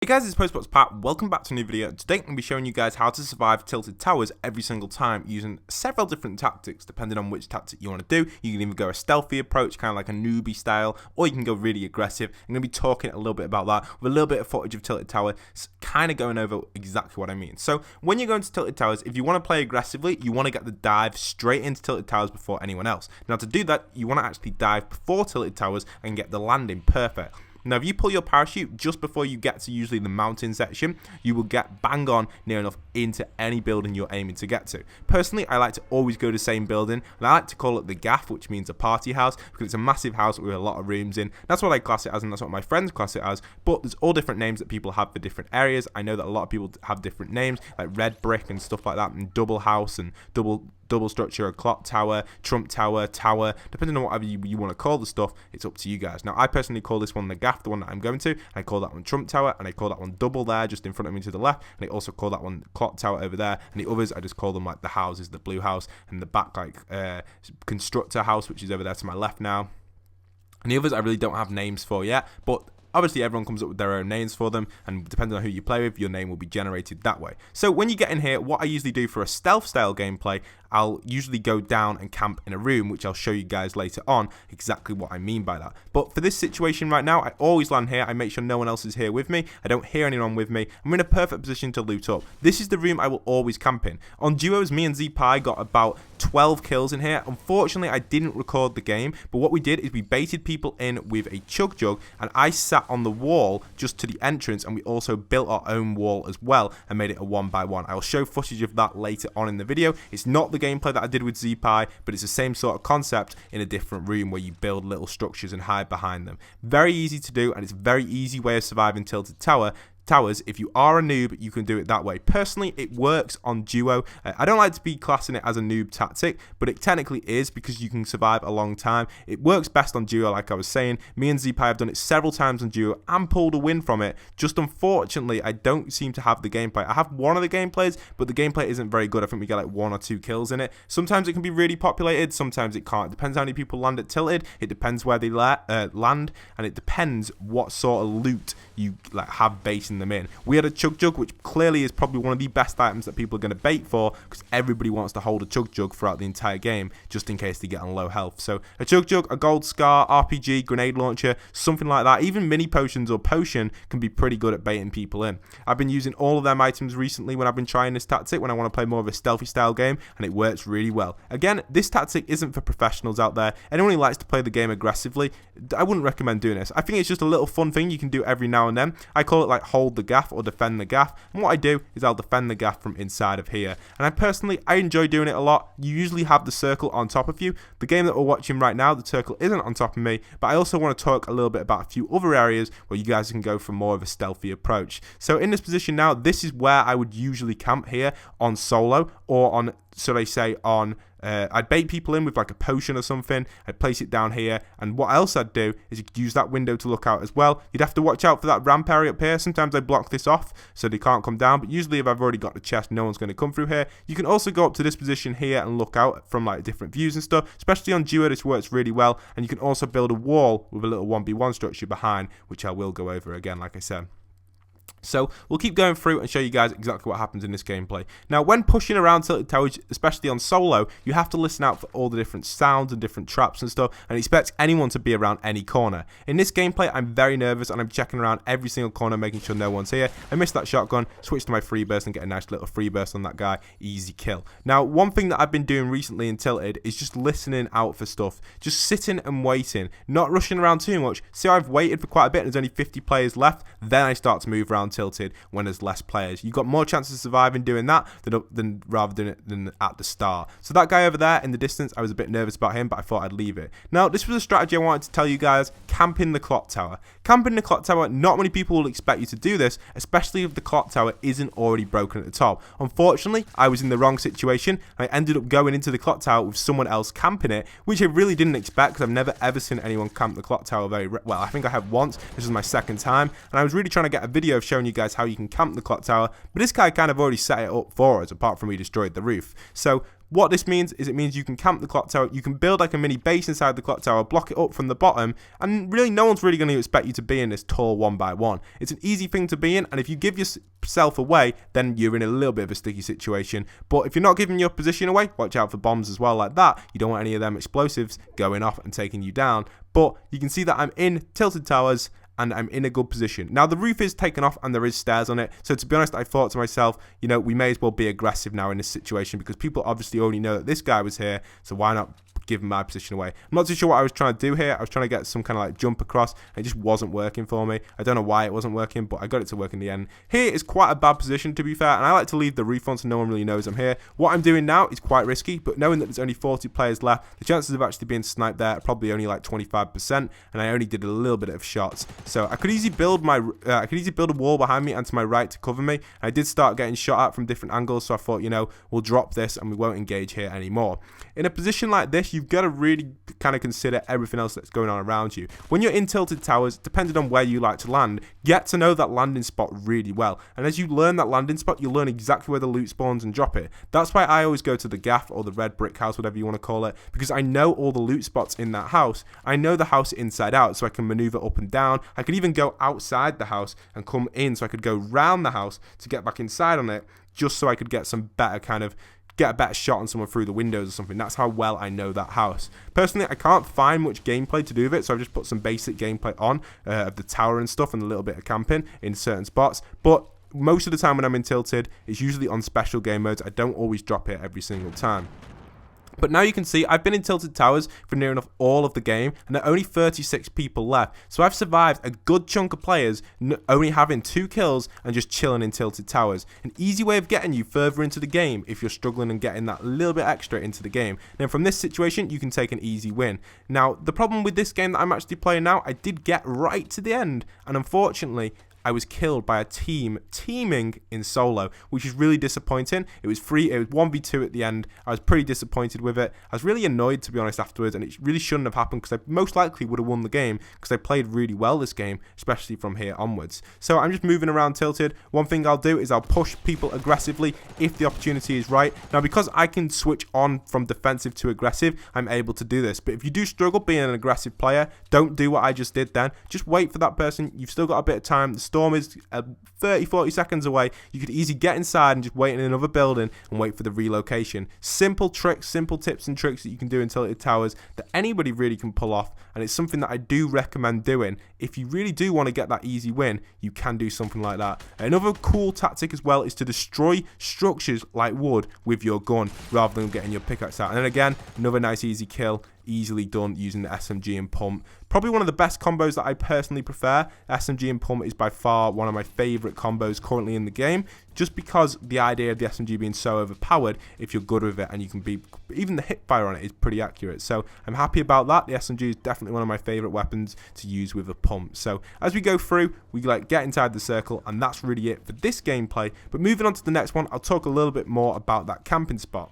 Hey guys, it's postboxpat. Welcome back to a new video. Today I'm going to be showing you guys how to survive tilted towers every single time using several different tactics depending on which tactic you want to do. You can either go a stealthy approach, kind of like a newbie style, or you can go really aggressive. I'm going to be talking a little bit about that with a little bit of footage of tilted tower, kind of going over exactly what I mean. So when you're going to tilted towers, if you want to play aggressively, you want to get the dive straight into tilted towers before anyone else. Now to do that, you want to actually dive before tilted towers and get the landing perfect. Now, if you pull your parachute just before you get to usually the mountain section, you will get bang on near enough into any building you're aiming to get to. Personally, I like to always go to the same building, and I like to call it the gaff, which means a party house, because it's a massive house with a lot of rooms in. That's what I class it as, and that's what my friends class it as, but there's all different names that people have for different areas. I know that a lot of people have different names, like red brick and stuff like that, and double house and double structure, a clock tower, trump tower, depending on whatever you want to call the stuff, it's up to you guys. Now, I personally call this one the gaff, the one that I'm going to. I call that one trump tower, and I call that one double there, just in front of me to the left, and I also call that one clock tower over there, and the others, I just call them like the houses, the blue house, and the back like constructor house, which is over there to my left now. And the others I really don't have names for yet, but obviously, everyone comes up with their own names for them, and depending on who you play with, your name will be generated that way. So when you get in here, what I usually do for a stealth style gameplay, I'll usually go down and camp in a room, which I'll show you guys later on exactly what I mean by that. But for this situation right now, I always land here. I make sure no one else is here with me. I don't hear anyone with me. I'm in a perfect position to loot up. This is the room I will always camp in. On duos, me and ZPI got about 12 kills in here. Unfortunately, I didn't record the game, but what we did is we baited people in with a chug jug, and I sat on the wall just to the entrance, and we also built our own wall as well and made it a 1x1. I will show footage of that later on in the video. It's not the gameplay that I did with ZPI, but it's the same sort of concept in a different room where you build little structures and hide behind them. Very easy to do, and it's a very easy way of surviving tilted towers. If you are a noob, you can do it that way. Personally, it works on duo. I don't like to be classing it as a noob tactic, but it technically is because you can survive a long time. It works best on duo, like I was saying. Me and ZPI have done it several times on duo and pulled a win from it. Just unfortunately, I don't seem to have the gameplay. I have one of the gameplays, but the gameplay isn't very good. I think we get like 1 or 2 kills in it. Sometimes it can be really populated, sometimes it can't. It depends how many people land at tilted. It depends where they land, and it depends what sort of loot you have basing them in. We had a chug jug, which clearly is probably one of the best items that people are going to bait for, because everybody wants to hold a chug jug throughout the entire game just in case they get on low health. So a chug jug, a gold scar, RPG, grenade launcher, something like that. Even mini potions or potion can be pretty good at baiting people in. I've been using all of them items recently when I've been trying this tactic, when I want to play more of a stealthy style game, and it works really well. Again, this tactic isn't for professionals out there. Anyone who likes to play the game aggressively, I wouldn't recommend doing this. I think it's just a little fun thing you can do every now and then. I call it like hold the gaff or defend the gaff, and what I do is I'll defend the gaff from inside of here, and I enjoy doing it a lot. You usually have the circle on top of you. The game that we're watching right now, the circle isn't on top of me, but I also want to talk a little bit about a few other areas where you guys can go for more of a stealthy approach. So in this position now, this is where I would usually camp here on solo, or on, so they say, on I'd bait people in with like a potion or something. I'd place it down here, and what else I'd do is use that window to look out as well. You'd have to watch out for that ramp area up here. Sometimes I block this off so they can't come down, but usually if I've already got the chest, no one's going to come through here. You can also go up to this position here and look out from like different views and stuff, especially on duo. This works really well, and you can also build a wall with a little 1v1 structure behind, which I will go over again, like I said. So we'll keep going through and show you guys exactly what happens in this gameplay. Now, when pushing around tilted towers, especially on solo, you have to listen out for all the different sounds and different traps and stuff, and expect anyone to be around any corner. In this gameplay, I'm very nervous, and I'm checking around every single corner, making sure no one's here. I missed that shotgun, switch to my free burst and get a nice little free burst on that guy. Easy kill. Now, one thing that I've been doing recently in tilted is just listening out for stuff, just sitting and waiting, not rushing around too much. See, I've waited for quite a bit and there's only 50 players left, then I start to move around tilted when there's less players. You've got more chances of surviving doing that than rather than at the start. So that guy over there in the distance, I was a bit nervous about him, but I thought I'd leave it. Now, this was a strategy I wanted to tell you guys: camping the clock tower. Camping the clock tower, not many people will expect you to do this, especially if the clock tower isn't already broken at the top. Unfortunately, I was in the wrong situation. I ended up going into the clock tower with someone else camping it, which I really didn't expect, because I've never ever seen anyone camp the clock tower very well. I think I have once. This is my second time, and I was really trying to get a video of showing you guys how you can camp the clock tower, but this guy kind of already set it up for us, apart from we destroyed the roof. So What this means is it means you can camp the clock tower, you can build like a mini base inside the clock tower, block it up from the bottom, and really no one's really going to expect you to be in this tall 1x1. It's an easy thing to be in, and if you give yourself away, then you're in a little bit of a sticky situation. But if you're not giving your position away, watch out for bombs as well like that. You don't want any of them explosives going off and taking you down. But you can see that I'm in tilted towers, and I'm in a good position. Now, the roof is taken off and there is stairs on it. So to be honest, I thought to myself, you know, we may as well be aggressive now in this situation because people obviously already know that this guy was here. So why not give my position away? I'm not too sure what I was trying to do here. I was trying to get some kind of like jump across, and it just wasn't working for me. I don't know why it wasn't working, but I got it to work in the end. Here is quite a bad position, to be fair, and I like to leave the roof on so no one really knows I'm here. What I'm doing now is quite risky, but knowing that there's only 40 players left, the chances of actually being sniped there are probably only like 25%, and I only did a little bit of shots. So I could easily build a wall behind me and to my right to cover me. I did start getting shot at from different angles, so I thought, you know, we'll drop this and we won't engage here anymore. In a position like this, you've got to really kind of consider everything else that's going on around you. When you're in tilted towers, depending on where you like to land, get to know that landing spot really well. And as you learn that landing spot, you'll learn exactly where the loot spawns and drop it. That's why I always go to the gaff or the red brick house, whatever you want to call it, because I know all the loot spots in that house. I know the house inside out, so I can maneuver up and down. I could even go outside the house and come in, so I could go round the house to get back inside on it, just so I could get some better get a better shot on someone through the windows or something. That's how well I know that house. Personally, I can't find much gameplay to do with it, so I've just put some basic gameplay on of the tower and stuff and a little bit of camping in certain spots. But most of the time when I'm in tilted, it's usually on special game modes. I don't always drop it every single time. But now you can see I've been in tilted towers for near enough all of the game, and there are only 36 people left. So I've survived a good chunk of players only having 2 kills and just chilling in tilted towers. An easy way of getting you further into the game if you're struggling and getting that little bit extra into the game. Then from this situation, you can take an easy win. Now, the problem with this game that I'm actually playing now, I did get right to the end, and unfortunately, I was killed by a team teaming in solo, which is really disappointing. It was 1v2 at the end. I was pretty disappointed with it. I was really annoyed, to be honest, afterwards, and it really shouldn't have happened because I most likely would have won the game because I played really well this game, especially from here onwards. So I'm just moving around tilted. One thing I'll do is I'll push people aggressively if the opportunity is right. Now, because I can switch on from defensive to aggressive, I'm able to do this. But if you do struggle being an aggressive player, don't do what I just did then. Just wait for that person. You've still got a bit of time. The storm is 30-40 seconds away. You could easily get inside and just wait in another building and wait for the relocation. Simple tricks, simple tips and tricks that you can do in tilted towers that anybody really can pull off, and it's something that I do recommend doing. If you really do want to get that easy win, you can do something like that. Another cool tactic as well is to destroy structures like wood with your gun rather than getting your pickaxe out. And then again, another nice easy kill, easily done using the SMG and pump. Probably one of the best combos that I personally prefer. SMG and pump is by far one of my favorite combos currently in the game, just because the idea of the SMG being so overpowered if you're good with it, and you can be, even the hip fire on it is pretty accurate. So I'm happy about that. The SMG is definitely one of my favorite weapons to use with a pump. So as we go through, we get inside the circle, and that's really it for this gameplay. But moving on to the next one, I'll talk a little bit more about that camping spot.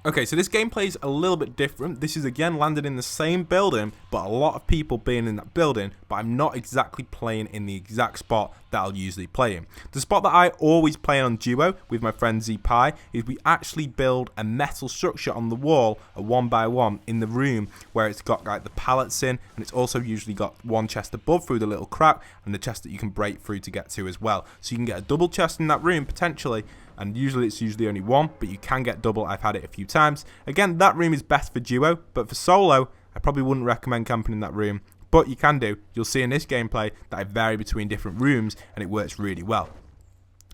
Okay, so this gameplay is a little bit different. This is again landed in the same building, but a lot of people being in that building, but I'm not exactly playing in the exact spot that I'll usually play in. The spot that I always play on duo with my friend ZPie is we actually build a metal structure on the wall, a 1x1 in the room where it's got like the pallets in, and it's also usually got one chest above through the little crack and the chest that you can break through to get to as well. So you can get a double chest in that room potentially, and usually it's only one, but you can get double. I've had it a few times. Again, that room is best for duo, but for solo, I probably wouldn't recommend camping in that room, but you can do. You'll see in this gameplay that I vary between different rooms, and it works really well.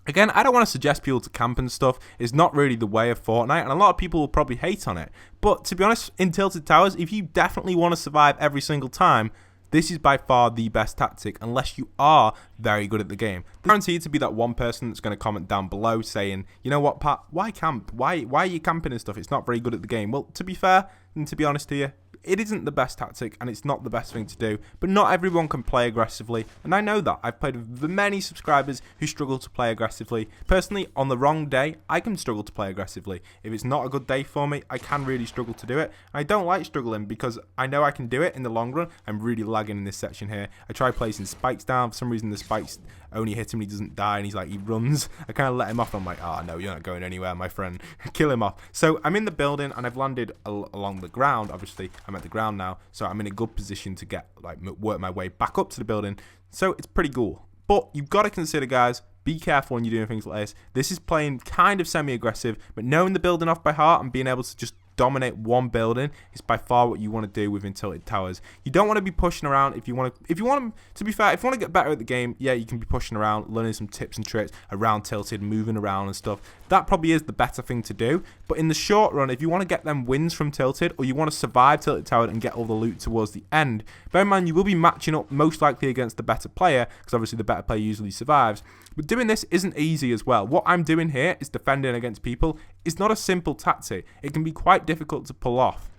Again, I don't want to suggest people to camp and stuff. It's not really the way of Fortnite, and a lot of people will probably hate on it. But to be honest, in tilted towers, if you definitely want to survive every single time, this is by far the best tactic, unless you are very good at the game. There's guaranteed to be that one person that's going to comment down below saying, you know what, Pat, why camp? Why are you camping and stuff? It's not very good at the game. Well, to be fair, and to be honest here, it isn't the best tactic, and it's not the best thing to do, but not everyone can play aggressively, and I know that. I've played with many subscribers who struggle to play aggressively. Personally, on the wrong day, I can struggle to play aggressively. If it's not a good day for me, I can really struggle to do it. I don't like struggling because I know I can do it in the long run. I'm really lagging in this section here. I try placing spikes down. For some reason, the spikes only hit him and he doesn't die, and he runs. I kind of let him off. I'm like, oh no, you're not going anywhere, my friend. Kill him off. So I'm in the building and I've landed along the ground. Obviously, I'm at the ground now, so I'm in a good position to get work my way back up to the building. So it's pretty cool. But you've got to consider, guys, be careful when you're doing things like this. This is playing kind of semi-aggressive, but knowing the building off by heart and being able to just dominate one building is by far what you want to do within Tilted Towers. You don't want to be pushing around. If you want to be fair, if you want to get better at the game, yeah, you can be pushing around, learning some tips and tricks around Tilted, moving around and stuff. That probably is the better thing to do. But in the short run, if you want to get them wins from Tilted, or you want to survive Tilted Tower and get all the loot towards the end, bear in mind you will be matching up most likely against the better player, because obviously the better player usually survives. But doing this isn't easy as well. What I'm doing here is defending against people. It's not a simple tactic. It can be quite difficult to pull off.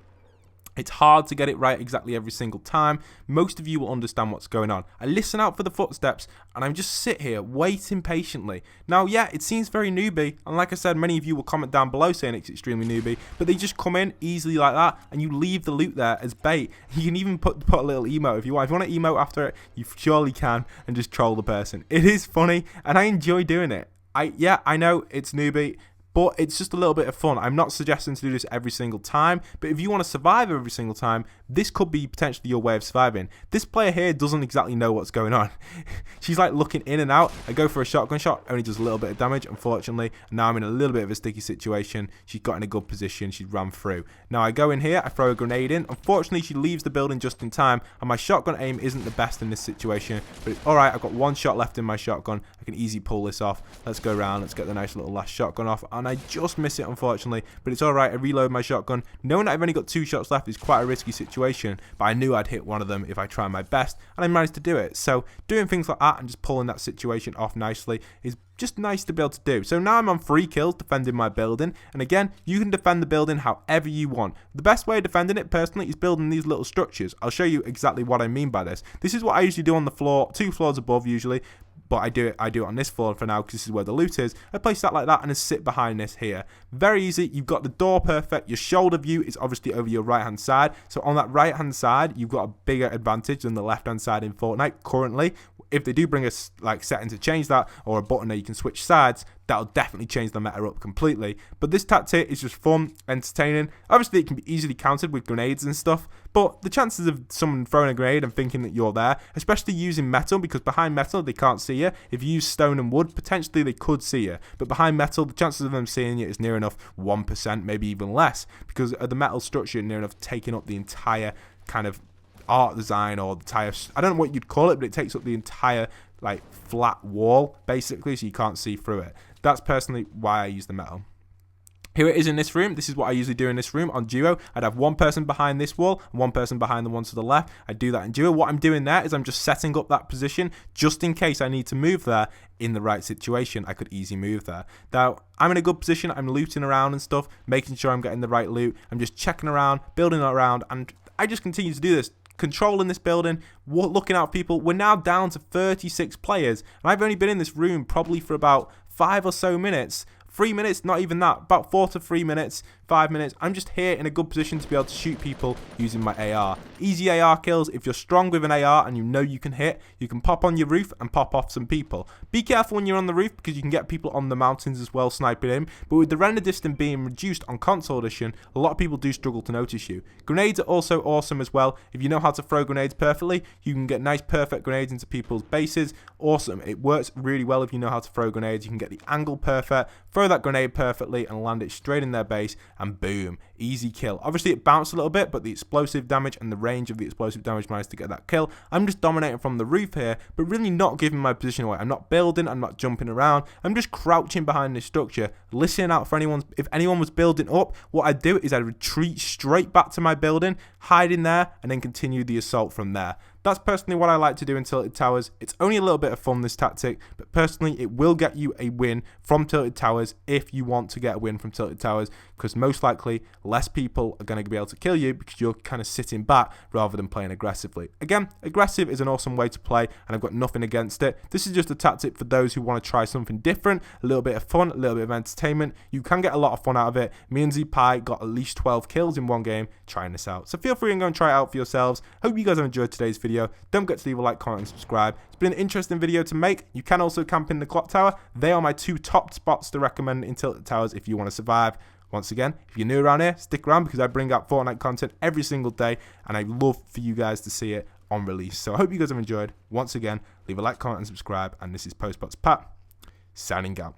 It's hard to get it right exactly every single time. Most of you will understand what's going on. I listen out for the footsteps and I just sit here waiting patiently. Now, yeah, it seems very newbie. And like I said, many of you will comment down below saying it's extremely newbie. But they just come in easily like that and you leave the loot there as bait. You can even put a little emote if you want. If you want to emote after it, you surely can, and just troll the person. It is funny and I enjoy doing it. I know it's newbie, but it's just a little bit of fun. I'm not suggesting to do this every single time, but if you want to survive every single time, this could be potentially your way of surviving. This player here doesn't exactly know what's going on. She's like looking in and out. I go for a shotgun shot, only does a little bit of damage, unfortunately. And now I'm in a little bit of a sticky situation. She's got in a good position. She's ran through. Now I go in here, I throw a grenade in. Unfortunately, she leaves the building just in time, and my shotgun aim isn't the best in this situation, but it's alright. I've got one shot left in my shotgun. I can easily pull this off. Let's go around. Let's get the nice little last shotgun off. And I just miss it, unfortunately, but it's alright. I reload my shotgun. Knowing that I've only got 2 shots left is quite a risky situation, but I knew I'd hit one of them if I try my best, and I managed to do it. So doing things like that and just pulling that situation off nicely is just nice to be able to do. So now I'm on 3 kills defending my building, and again, you can defend the building however you want. The best way of defending it personally is building these little structures. I'll show you exactly what I mean by this. This is what I usually do on the floor, 2 floors above usually, but I do it on this floor for now because this is where the loot is. I place that like that and I sit behind this here. Very easy. You've got the door perfect. Your shoulder view is obviously over your right hand side. So on that right hand side, you've got a bigger advantage than the left hand side in Fortnite currently. If they do bring a setting to change that, or a button that you can switch sides, that'll definitely change the meta up completely. But this tactic is just fun, entertaining. Obviously, it can be easily countered with grenades and stuff, but the chances of someone throwing a grenade and thinking that you're there, especially using metal, because behind metal, they can't see you. If you use stone and wood, potentially they could see you. But behind metal, the chances of them seeing you is near enough 1%, maybe even less, because of the metal structure near enough taking up the entire kind of art design, or the entire, I don't know what you'd call it, but it takes up the entire flat wall basically, so you can't see through it. That's personally why I use the metal. Here it is in this room. This is what I usually do in this room on duo. I'd have one person behind this wall and one person behind the one to the left. I do that in duo. What I'm doing there is I'm just setting up that position just in case I need to move there in the right situation. I could easily move there. Now, I'm in a good position. I'm looting around and stuff, making sure I'm getting the right loot. I'm just checking around, building around, and I just continue to do this. Controlling this building, looking out for people. We're now down to 36 players, and I've only been in this room probably for about 5 or so minutes. 3 minutes, not even that, about 4 to 3 minutes, 5 minutes. I'm just here in a good position to be able to shoot people using my AR. Easy AR kills. If you're strong with an AR and you know you can hit, you can pop on your roof and pop off some people. Be careful when you're on the roof because you can get people on the mountains as well sniping in. But with the render distance being reduced on console edition, a lot of people do struggle to notice you. Grenades are also awesome as well. If you know how to throw grenades perfectly, you can get nice perfect grenades into people's bases. Awesome. It works really well if you know how to throw grenades. You can get the angle perfect, throw that grenade perfectly and land it straight in their base, and boom, easy kill. Obviously it bounced a little bit, but the explosive damage and the range of the explosive damage managed to get that kill. I'm just dominating from the roof here, but really not giving my position away. I'm not building, I'm not jumping around, I'm just crouching behind this structure, listening out for anyone. If anyone was building up, what I'd do is I'd retreat straight back to my building, hide in there, and then continue the assault from there. That's personally what I like to do in Tilted Towers. It's only a little bit of fun, this tactic, but personally it will get you a win from Tilted Towers if you want to get a win from Tilted Towers, because most likely less people are going to be able to kill you because you're kind of sitting back rather than playing aggressively. Again, aggressive is an awesome way to play and I've got nothing against it. This is just a tactic for those who want to try something different, a little bit of fun, a little bit of entertainment. You can get a lot of fun out of it. Me and ZPie got at least 12 kills in one game trying this out. So feel free and go and try it out for yourselves. Hope you guys have enjoyed today's video. video, don't forget to leave a like, comment, and subscribe. It's been an interesting video to make. You can also camp in the clock tower. They are my 2 top spots to recommend in tilted towers if you want to survive. Once again, if you're new around here, stick around because I bring out Fortnite content every single day, and I love for you guys to see it on release. So I hope you guys have enjoyed. Once again, leave a like, comment, and subscribe. And this is postboxpat signing out.